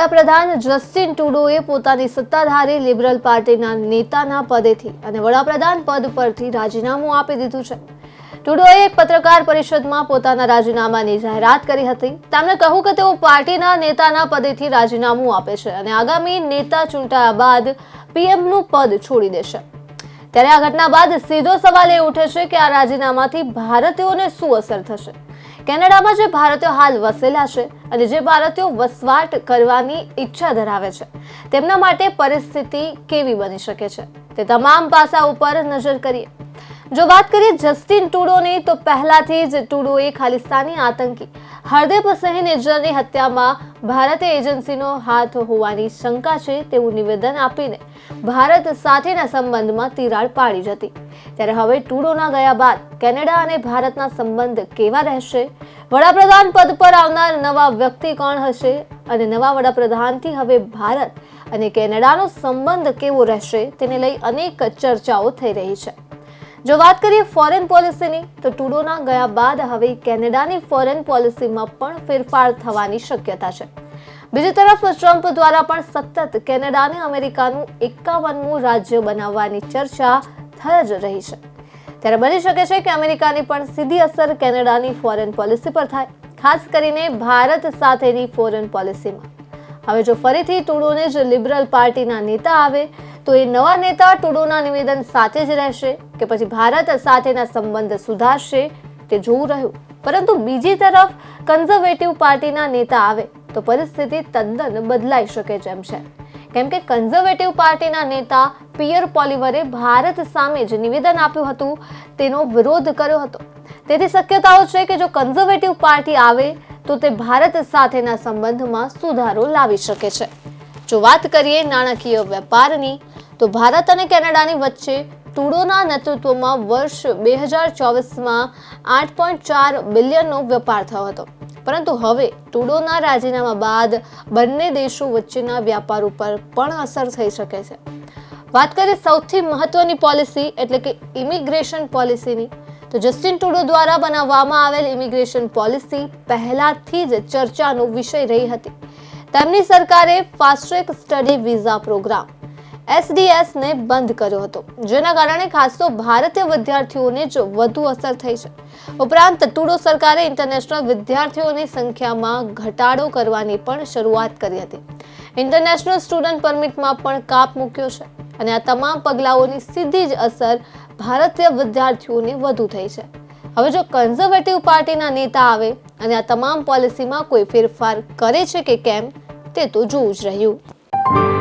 વડાપ્રધાન જસ્ટિન ટ્રુડોએ પોતાની સત્તાધારી લિબરલ પાર્ટીના નેતાના પદેથી અને વડાપ્રધાન પદ પરથી રાજીનામું આપી દીધું છે. ટ્રુડોએ એક પત્રકાર પરિષદમાં પોતાના રાજીનામાની જાહેરાત કરી હતી. તેમણે કહ્યું કે તેઓ પાર્ટીના નેતાના પદેથી રાજીનામું આપે છે અને આગામી નેતા ચૂંટાયા બાદ પીએમનું પદ છોડી દેશે. ત્યારે આ ઘટના બાદ સીધો સવાલ એ ઉઠે છે કે આ રાજીનામાથી ભારતીયોને શું અસર થશે. કેનેડામાં જે ભારતીયો હાલ વસેલા છે અને જે ભારતીયો વસવાટ કરવાની ઈચ્છા ધરાવે છે તેમના માટે પરિસ્થિતિ કેવી બની શકે છે તે તમામ પાસા ઉપર નજર કરીએ. જો વાત કરીએ જસ્ટિન ટ્રુડોની, તો પહેલાથી જ ટ્રુડોએ ખાલિસ્તાની આતંકી હરદીપ સિંહ નિજ્જરની હત્યામાં ભારતીય એજન્સીનો હાથ હોવાની શંકા છે તેવું નિવેદન આપીને ભારત સાથેના સંબંધમાં તિરાડ પાડી હતી. ત્યારે હવે ટ્રુડોના ગયા બાદ કેનેડા અને ભારતના સંબંધ કેવા રહેશે? વડાપ્રધાન પદ પર આવનાર નવા વ્યક્તિ કોણ હશે અને નવા વડાપ્રધાનથી હવે ભારત અને કેનેડાનો સંબંધ કેવો રહેશે તેને લઈ અનેક ચર્ચાઓ થઈ રહી છે. જો વાત કરીએ ફોરેન પોલિસીની, તો ટ્રુડોના ગયા બાદ હવે કેનેડાની ફોરેન પોલિસીમાં પણ ફેરફાર થવાની શક્યતા છે. બીજી તરફ ટ્રમ્પ દ્વારા પણ સતત કેનેડાને અમેરિકાનું 51મું રાજ્ય બનાવવાની ચર્ચા થઈ જ રહી છે. ત્યારે બની શકે છે કે અમેરિકાની પણ સીધી અસર કેનેડાની ફોરેન પોલિસી પર થાય, ખાસ કરીને ભારત સાથેની ફોરેન પોલિસીમાં. હવે જો ફરીથી ટ્રુડોને જ લિબરલ પાર્ટીના નેતા આવે તો એ નવા નેતા ટ્રુડોના નિવેદન સાથે જ રહેશે કે પછી ભારત સાથેના સંબંધ સુધારશે તે જોવું રહ્યું. પરંતુ બીજી તરફ કન્ઝર્વેટિવ પાર્ટીના નેતા આવે તો પરિસ્થિતિ તદ્દન બદલાઈ શકે તેમ છે. કેમ કે કન્ઝર્વેટિવ પાર્ટીના નેતા પિયર પોલિવરે ભારત સામે જે નિવેદન આપ્યું હતું તેનો વિરોધ કર્યો હતો. તેથી શક્યતાઓ છે કે જો કન્ઝર્વેટિવ પાર્ટી આવે તો તે ભારત સાથેના સંબંધમાં સુધારો લાવી શકે છે. જો વાત કરીએ નાણાકીય વેપારની, તો ભારત અને કેનેડાની વચ્ચે ટ્રુડોના નેતૃત્વમાં વર્ષ 2024માં 8.4 બિલિયનનો વેપાર થયો હતો. પરંતુ હવે ટ્રુડોના રાજીનામા બાદ બંને દેશો વચ્ચેના વ્યાપાર ઉપર પણ અસર થઈ શકે છે. વાત કરીએ સૌથી મહત્વની પોલિસી એટલે કે ઇમિગ્રેશન પોલિસીની, તો જસ્ટિન ટ્રુડો દ્વારા બનાવવામાં આવેલ ઇમિગ્રેશન પોલિસી પહેલાથી જ ચર્ચાનો વિષય રહી હતી. તેમની સરકારે fast track study visa programme SDS ને બંધ કર્યો હતો, જેના કારણે ખાસ તો ભારતીય વિદ્યાર્થીઓને જ વધુ અસર થઈ છે. ઉપરાંત ટ્રુડો સરકારે ઇન્ટરનેશનલ વિદ્યાર્થીઓની સંખ્યામાં ઘટાડો કરવાની પણ શરૂઆત કરી હતી. ઇન્ટરનેશનલ સ્ટુડન્ટ પરમિટમાં પણ કાપ મૂક્યો છે અને આ તમામ પગલાઓની સીધી જ અસર ભારતીય વિદ્યાર્થીઓને વધુ થઈ છે. હવે જો કન્ઝર્વેટિવ પાર્ટીના નેતા આવે અને આ તમામ પોલિસીમાં કોઈ ફેરફાર કરે છે કે કેમ તે તો જોવું જ રહ્યું.